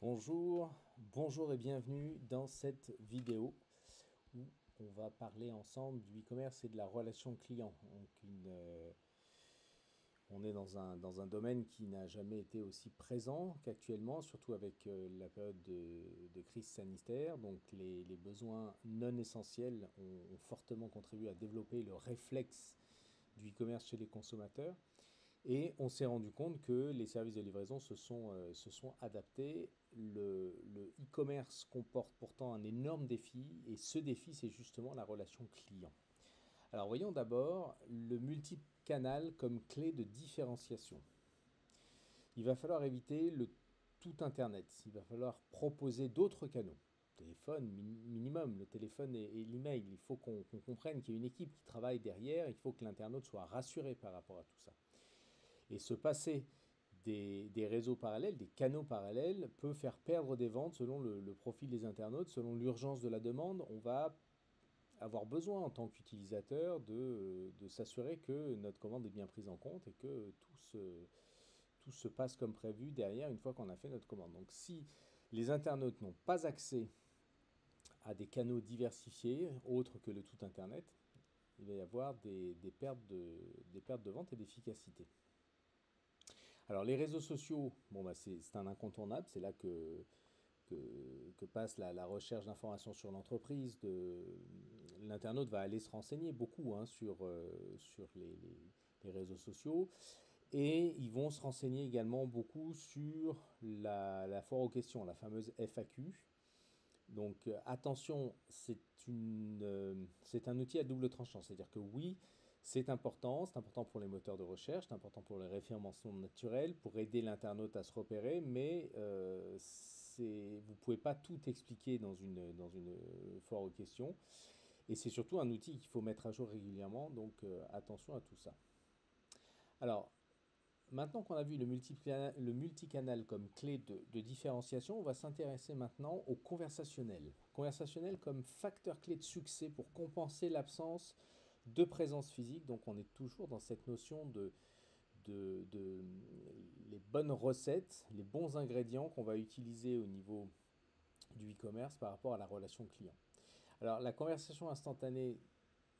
Bonjour et bienvenue dans cette vidéo où on va parler ensemble du e-commerce et de la relation client. On est dans un domaine qui n'a jamais été aussi présent qu'actuellement, surtout avec la période de crise sanitaire. Donc les besoins non essentiels ont fortement contribué à développer le réflexe du e-commerce chez les consommateurs. Et on s'est rendu compte que les services de livraison se sont adaptés. Le e-commerce comporte pourtant un énorme défi, et ce défi, c'est justement la relation client. Alors voyons d'abord le multicanal comme clé de différenciation. Il va falloir éviter le tout Internet. Il va falloir proposer d'autres canaux. Téléphone minimum, le téléphone et l'email. Il faut qu'on comprenne qu'il y a une équipe qui travaille derrière. Il faut que l'internaute soit rassuré par rapport à tout ça. Et se passer des réseaux parallèles, des canaux parallèles, peut faire perdre des ventes selon le profil des internautes, selon l'urgence de la demande. On va avoir besoin en tant qu'utilisateur de s'assurer que notre commande est bien prise en compte et que tout se passe comme prévu derrière une fois qu'on a fait notre commande. Donc si les internautes n'ont pas accès à des canaux diversifiés, autres que le tout Internet, il va y avoir des pertes de vente et d'efficacité. Alors les réseaux sociaux, bon, bah, c'est un incontournable, c'est là que passe la recherche d'informations sur l'entreprise. L'internaute va aller se renseigner beaucoup sur les réseaux sociaux, et ils vont se renseigner également beaucoup sur la foire aux questions, la fameuse FAQ. Donc attention, c'est un outil à double tranchant, c'est-à-dire que oui, c'est important pour les moteurs de recherche, c'est important pour les référencements naturels, pour aider l'internaute à se repérer, mais vous ne pouvez pas tout expliquer dans une foire aux questions. Et c'est surtout un outil qu'il faut mettre à jour régulièrement, donc attention à tout ça. Alors, maintenant qu'on a vu le multicanal comme clé de différenciation, on va s'intéresser maintenant au conversationnel. Conversationnel comme facteur clé de succès pour compenser l'absence de présence physique. Donc on est toujours dans cette notion de les bonnes recettes, les bons ingrédients qu'on va utiliser au niveau du e-commerce par rapport à la relation client. Alors la conversation instantanée,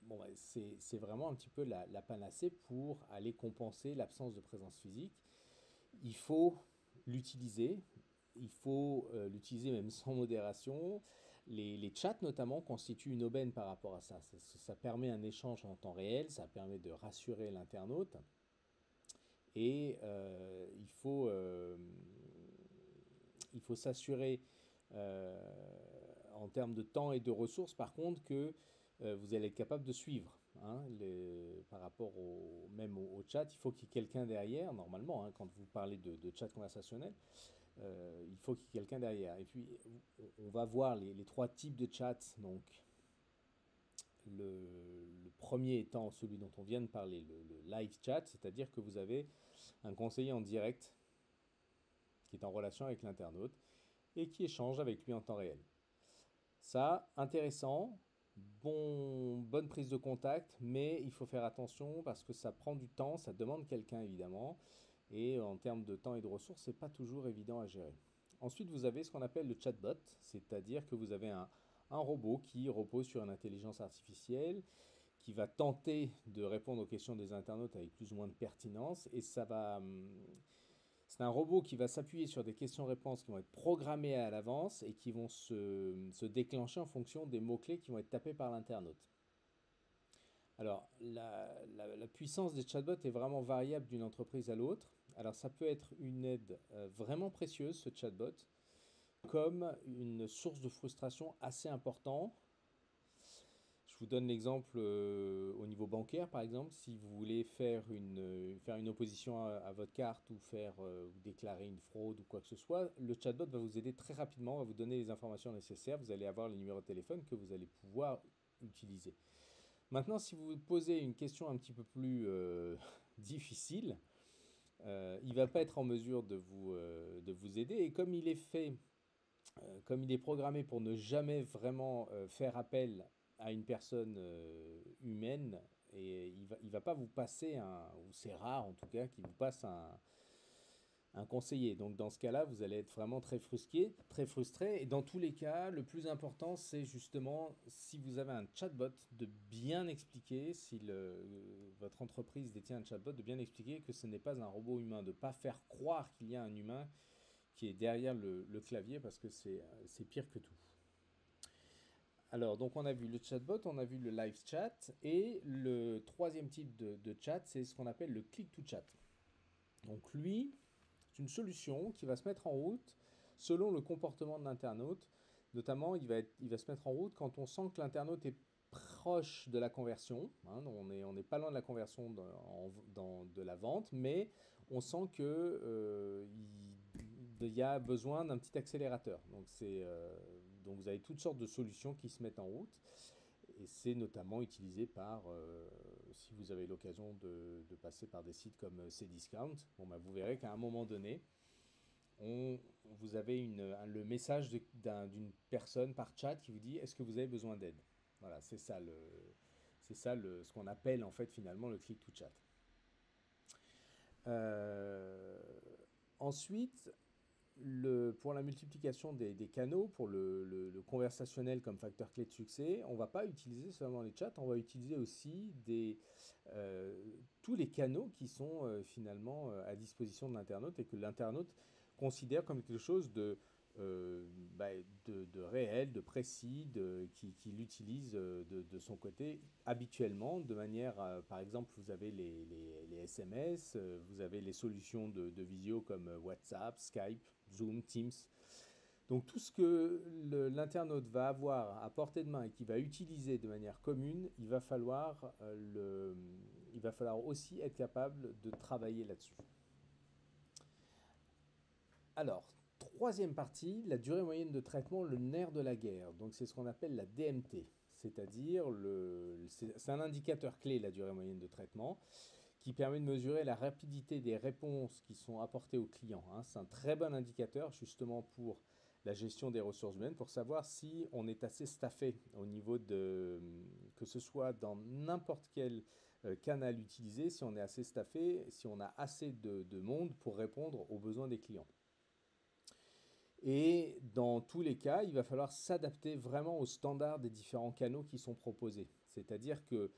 bon, bah, c'est vraiment un petit peu la panacée pour aller compenser l'absence de présence physique. Il faut l'utiliser, il faut l'utiliser même sans modération. Les chats notamment constituent une aubaine par rapport à ça. Ça permet un échange en temps réel, ça permet de rassurer l'internaute. Et il faut s'assurer en termes de temps et de ressources, par contre, que vous allez être capable de suivre. Hein, par rapport même au chat, il faut qu'il y ait quelqu'un derrière, normalement, hein, quand vous parlez de chat conversationnel, il faut qu'il y ait quelqu'un derrière. Et puis, on va voir les trois types de chats. Donc, le premier étant celui dont on vient de parler, le live chat, c'est-à-dire que vous avez un conseiller en direct qui est en relation avec l'internaute et qui échange avec lui en temps réel. Ça, intéressant, bonne prise de contact, mais il faut faire attention parce que ça prend du temps, ça demande quelqu'un évidemment, et en termes de temps et de ressources, c'est pas toujours évident à gérer. Ensuite, vous avez ce qu'on appelle le chatbot, c'est-à-dire que vous avez un robot qui repose sur une intelligence artificielle, qui va tenter de répondre aux questions des internautes avec plus ou moins de pertinence, et c'est un robot qui va s'appuyer sur des questions-réponses qui vont être programmées à l'avance et qui vont se déclencher en fonction des mots-clés qui vont être tapés par l'internaute. Alors, la puissance des chatbots est vraiment variable d'une entreprise à l'autre. Alors, ça peut être une aide vraiment précieuse, ce chatbot, comme une source de frustration assez importante. Je vous donne l'exemple au niveau bancaire, par exemple. Si vous voulez faire une opposition à votre carte ou ou déclarer une fraude ou quoi que ce soit, le chatbot va vous aider très rapidement, va vous donner les informations nécessaires. Vous allez avoir le numéro de téléphone que vous allez pouvoir utiliser. Maintenant, si vous posez une question un petit peu plus difficile, il ne va pas être en mesure de vous aider. Et comme il est programmé pour ne jamais vraiment faire appel à une personne humaine, et il va pas vous passer ou c'est rare en tout cas, qu'il vous passe un conseiller. Donc dans ce cas-là, vous allez être vraiment très frustré, très frustré. Et dans tous les cas, le plus important, c'est justement, si vous avez un chatbot, de bien expliquer, si votre entreprise détient un chatbot, de bien expliquer que ce n'est pas un robot humain, de ne pas faire croire qu'il y a un humain qui est derrière le clavier, parce que c'est pire que tout. Alors, donc on a vu le chatbot, on a vu le live chat, et le troisième type de chat, c'est ce qu'on appelle le click-to-chat. Donc lui, c'est une solution qui va se mettre en route selon le comportement de l'internaute. Notamment, il va se mettre en route quand on sent que l'internaute est proche de la conversion. Hein, on n'est pas loin de la conversion de la vente, mais on sent qu'il y a besoin d'un petit accélérateur. Donc vous avez toutes sortes de solutions qui se mettent en route. Et c'est notamment utilisé par, si vous avez l'occasion de passer par des sites comme Cdiscount, bon, bah, vous verrez qu'à un moment donné, vous avez le message d'une personne par chat qui vous dit est-ce que vous avez besoin d'aide. Voilà, ce qu'on appelle en fait finalement le click to chat. Ensuite, pour la multiplication des canaux, pour le conversationnel comme facteur clé de succès, on ne va pas utiliser seulement les chats, on va utiliser aussi tous les canaux qui sont finalement à disposition de l'internaute et que l'internaute considère comme quelque chose euh, bah, de réel, de précis, qu'il utilise de son côté habituellement, de manière, par exemple, vous avez les SMS, vous avez les solutions de visio comme WhatsApp, Skype, Zoom, Teams. Donc tout ce que l'internaute va avoir à portée de main et qu'il va utiliser de manière commune, il va falloir aussi être capable de travailler là-dessus. Alors, troisième partie, la durée moyenne de traitement, le nerf de la guerre. Donc c'est ce qu'on appelle la DMT, c'est-à-dire c'est un indicateur clé, la durée moyenne de traitement, qui permet de mesurer la rapidité des réponses qui sont apportées aux clients. Hein. C'est un très bon indicateur justement pour la gestion des ressources humaines, pour savoir si on est assez staffé au niveau que ce soit dans n'importe quel canal utilisé, si on est assez staffé, si on a assez de monde pour répondre aux besoins des clients. Et dans tous les cas, il va falloir s'adapter vraiment aux standards des différents canaux qui sont proposés. C'est-à-dire que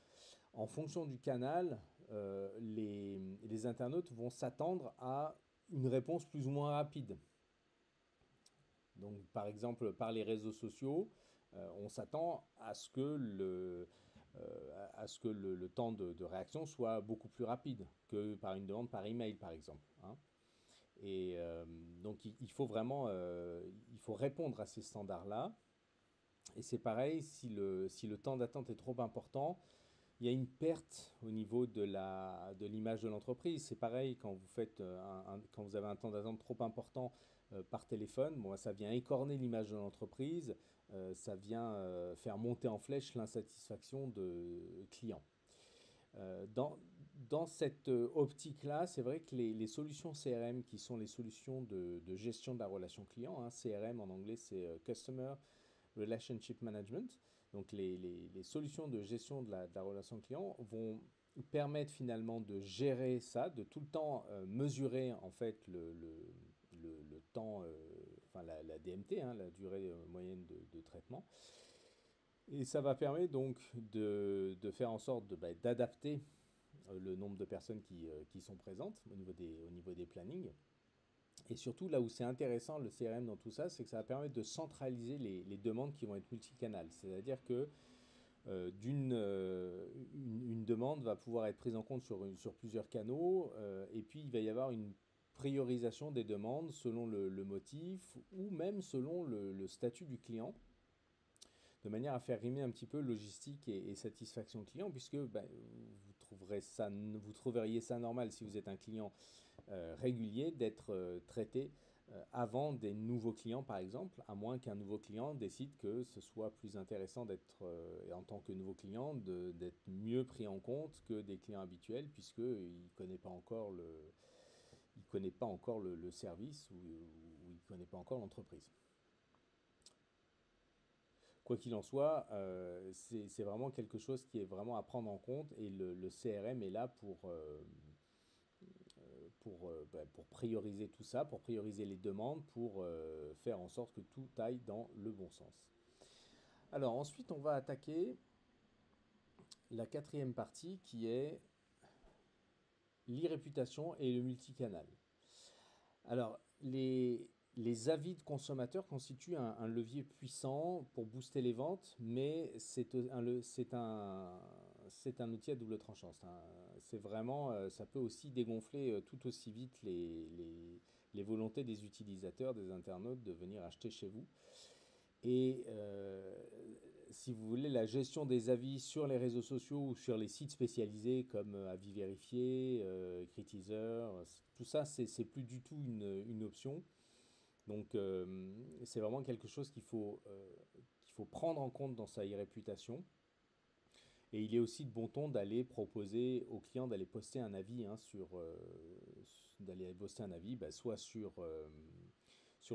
en fonction du canal, les internautes vont s'attendre à une réponse plus ou moins rapide. Donc, par exemple, par les réseaux sociaux, on s'attend à ce que le temps de réaction soit beaucoup plus rapide que par une demande par email, par exemple. Hein. Et donc, il faut vraiment il faut répondre à ces standards-là. Et c'est pareil, si le temps d'attente est trop important, il y a une perte au niveau de l'image de l'entreprise. C'est pareil quand quand vous avez un temps d'attente trop important par téléphone, bon, ça vient écorner l'image de l'entreprise, ça vient faire monter en flèche l'insatisfaction de clients. Dans cette optique-là, c'est vrai que les solutions CRM, qui sont les solutions de gestion de la relation client, hein, CRM en anglais c'est Customer Relationship Management, donc les solutions de gestion de la relation client vont permettre finalement de gérer ça, de tout le temps mesurer en fait le temps, enfin la DMT, hein, la durée moyenne de traitement. Et ça va permettre donc de faire en sorte d'adapter le nombre de personnes qui sont présentes au niveau des plannings. Et surtout, là où c'est intéressant, le CRM dans tout ça, c'est que ça va permettre de centraliser les demandes qui vont être multicanales. C'est-à-dire que une demande va pouvoir être prise en compte sur plusieurs canaux, et puis il va y avoir une priorisation des demandes selon le motif ou même selon le statut du client, de manière à faire rimer un petit peu logistique et satisfaction client, puisque vous trouveriez ça normal si vous êtes un client régulier d'être traité avant des nouveaux clients, par exemple, à moins qu'un nouveau client décide que ce soit plus intéressant en tant que nouveau client, d'être mieux pris en compte que des clients habituels, puisqu'il ne connaît pas encore le service ou il ne connaît pas encore l'entreprise. Quoi qu'il en soit, c'est vraiment quelque chose qui est vraiment à prendre en compte et le CRM est là pour prioriser tout ça, pour prioriser les demandes, pour faire en sorte que tout aille dans le bon sens. Alors ensuite, on va attaquer la quatrième partie qui est l'e-réputation et le multicanal. Alors, les avis de consommateurs constituent un levier puissant pour booster les ventes, mais c'est un outil à double tranchant. C'est vraiment, ça peut aussi dégonfler tout aussi vite les volontés des utilisateurs, des internautes de venir acheter chez vous. Et si vous voulez, la gestion des avis sur les réseaux sociaux ou sur les sites spécialisés comme Avis Vérifié, Critizer, tout ça, c'est plus du tout une option. Donc, c'est vraiment quelque chose qu'il faut prendre en compte dans sa réputation. Et il est aussi de bon ton d'aller proposer aux clients d'aller poster un avis soit sur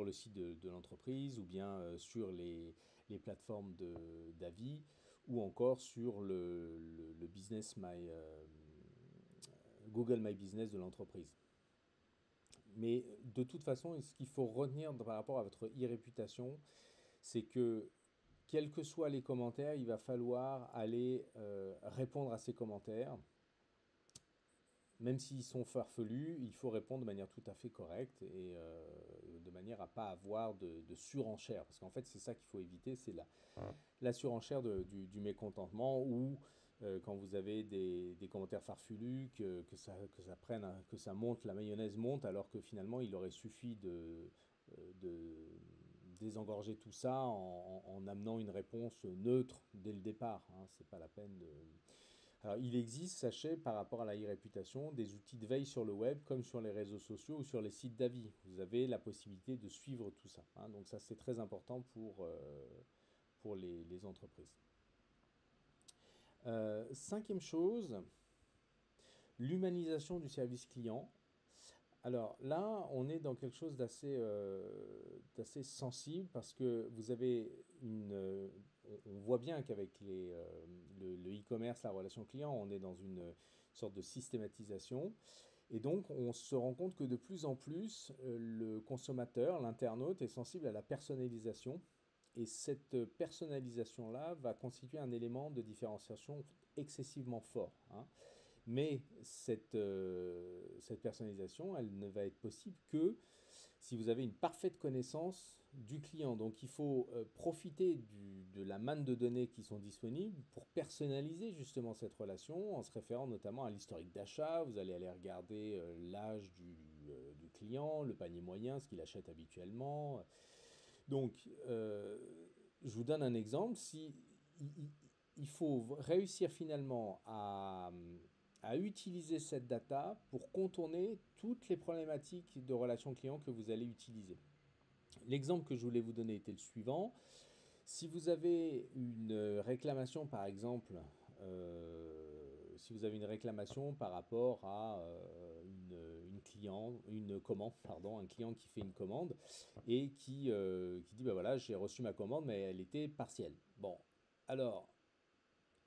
le site de l'entreprise ou bien sur les plateformes d'avis ou encore sur le business Google My Business de l'entreprise. Mais de toute façon, ce qu'il faut retenir par rapport à votre e-réputation, c'est que quels que soient les commentaires, il va falloir aller répondre à ces commentaires. Même s'ils sont farfelus, il faut répondre de manière tout à fait correcte et de manière à ne pas avoir de surenchère. Parce qu'en fait, c'est ça qu'il faut éviter, c'est la surenchère du mécontentement ou quand vous avez des commentaires farfelus, que ça monte, la mayonnaise monte, alors que finalement, il aurait suffi de désengorger tout ça en amenant une réponse neutre dès le départ. Hein. C'est pas la peine de... Alors, il existe, sachez, par rapport à la e-réputation, des outils de veille sur le web, comme sur les réseaux sociaux ou sur les sites d'avis. Vous avez la possibilité de suivre tout ça. Hein. Donc ça, c'est très important pour les entreprises. Cinquième chose, l'humanisation du service client. Alors là, on est dans quelque chose d'assez sensible parce que vous avez on voit bien qu'avec le e-commerce, la relation client, on est dans une sorte de systématisation. Et donc, on se rend compte que de plus en plus, le consommateur, l'internaute, est sensible à la personnalisation. Et cette personnalisation-là va constituer un élément de différenciation excessivement fort. Hein. Mais cette personnalisation, elle ne va être possible que si vous avez une parfaite connaissance du client. Donc il faut profiter de la manne de données qui sont disponibles pour personnaliser justement cette relation en se référant notamment à l'historique d'achat. Vous allez aller regarder l'âge du client, le panier moyen, ce qu'il achète habituellement. Donc je vous donne un exemple. Il faut réussir finalement à utiliser cette data pour contourner toutes les problématiques de relation client que vous allez utiliser. L'exemple que je voulais vous donner était le suivant. Si vous avez une réclamation, par exemple, si vous avez une réclamation par rapport à une commande, pardon, un client qui fait une commande et qui dit, ben voilà, j'ai reçu ma commande, mais elle était partielle. Bon, alors,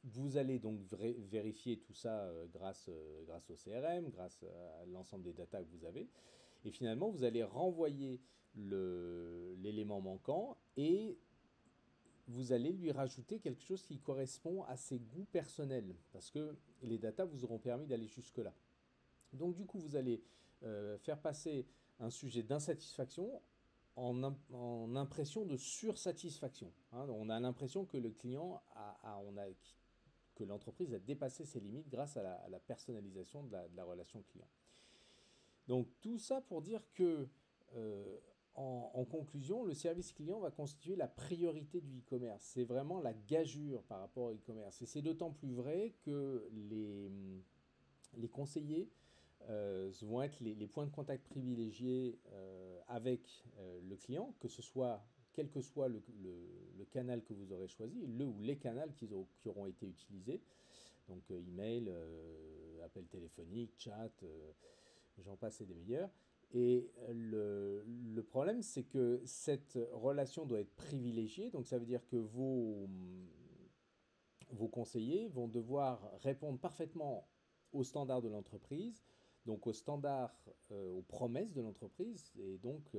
vous allez donc vérifier tout ça grâce au CRM, grâce à l'ensemble des datas que vous avez. Et finalement, vous allez renvoyer l'élément manquant et vous allez lui rajouter quelque chose qui correspond à ses goûts personnels. Parce que les datas vous auront permis d'aller jusque-là. Donc du coup, vous allez faire passer un sujet d'insatisfaction en impression de sursatisfaction. Hein. On a l'impression que le client que l'entreprise a dépassé ses limites grâce à la personnalisation de la relation client. Donc tout ça pour dire que, en conclusion, le service client va constituer la priorité du e-commerce. C'est vraiment la gageure par rapport au e-commerce. Et c'est d'autant plus vrai que les conseillers vont être les points de contact privilégiés avec le client, quel que soit le canal que vous aurez choisi, le ou les canaux qui auront été utilisés, donc email, appel téléphonique, chat, j'en passe et des meilleurs. Et le problème, c'est que cette relation doit être privilégiée, donc ça veut dire que vos conseillers vont devoir répondre parfaitement aux standards de l'entreprise, donc aux standards, aux promesses de l'entreprise, et donc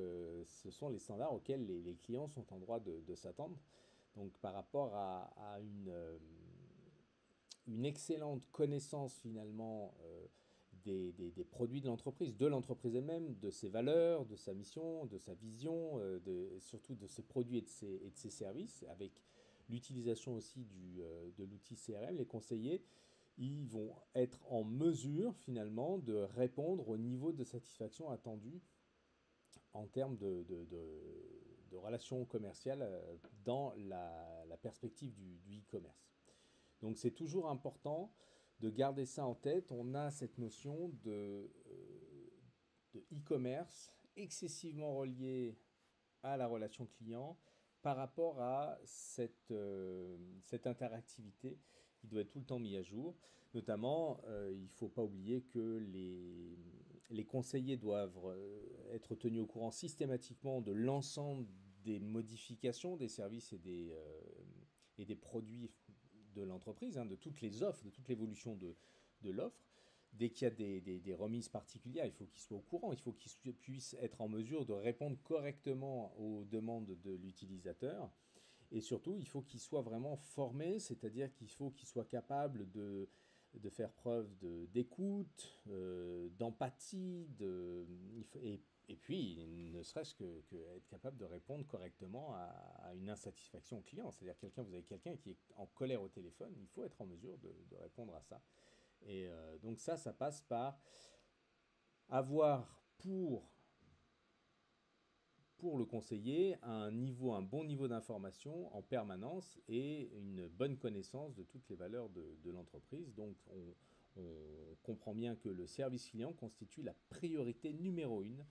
ce sont les standards auxquels les clients sont en droit de s'attendre. Donc par rapport à une excellente connaissance finalement des produits de l'entreprise elle-même, de ses valeurs, de sa mission, de sa vision, surtout de ses produits et de ses services, avec l'utilisation aussi de l'outil CRM, les conseillers, ils vont être en mesure finalement de répondre au niveau de satisfaction attendu en termes de relations commerciales dans la perspective du e-commerce. Donc c'est toujours important de garder ça en tête. On a cette notion de e-commerce excessivement reliée à la relation client par rapport à cette interactivité qui doit être tout le temps mise à jour. Notamment, il ne faut pas oublier que les conseillers doivent être tenus au courant systématiquement de l'ensemble des modifications des services et des produits de l'entreprise, hein, de toutes les offres, de toute l'évolution de l'offre. Dès qu'il y a des remises particulières, il faut qu'ils soient au courant, il faut qu'ils puissent être en mesure de répondre correctement aux demandes de l'utilisateur. Et surtout, il faut qu'ils soient vraiment formés, c'est-à-dire qu'il faut qu'ils soient capables de faire preuve d'écoute, d'empathie, et puis, ne serait-ce que être capable de répondre correctement à une insatisfaction client. C'est-à-dire vous avez quelqu'un qui est en colère au téléphone, il faut être en mesure de répondre à ça. Et donc ça passe par avoir pour le conseiller un bon niveau d'information en permanence et une bonne connaissance de toutes les valeurs de l'entreprise. Donc on comprend bien que le service client constitue la priorité numéro une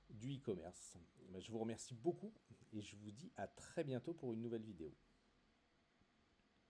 du e-commerce. Je vous remercie beaucoup et je vous dis à très bientôt pour une nouvelle vidéo.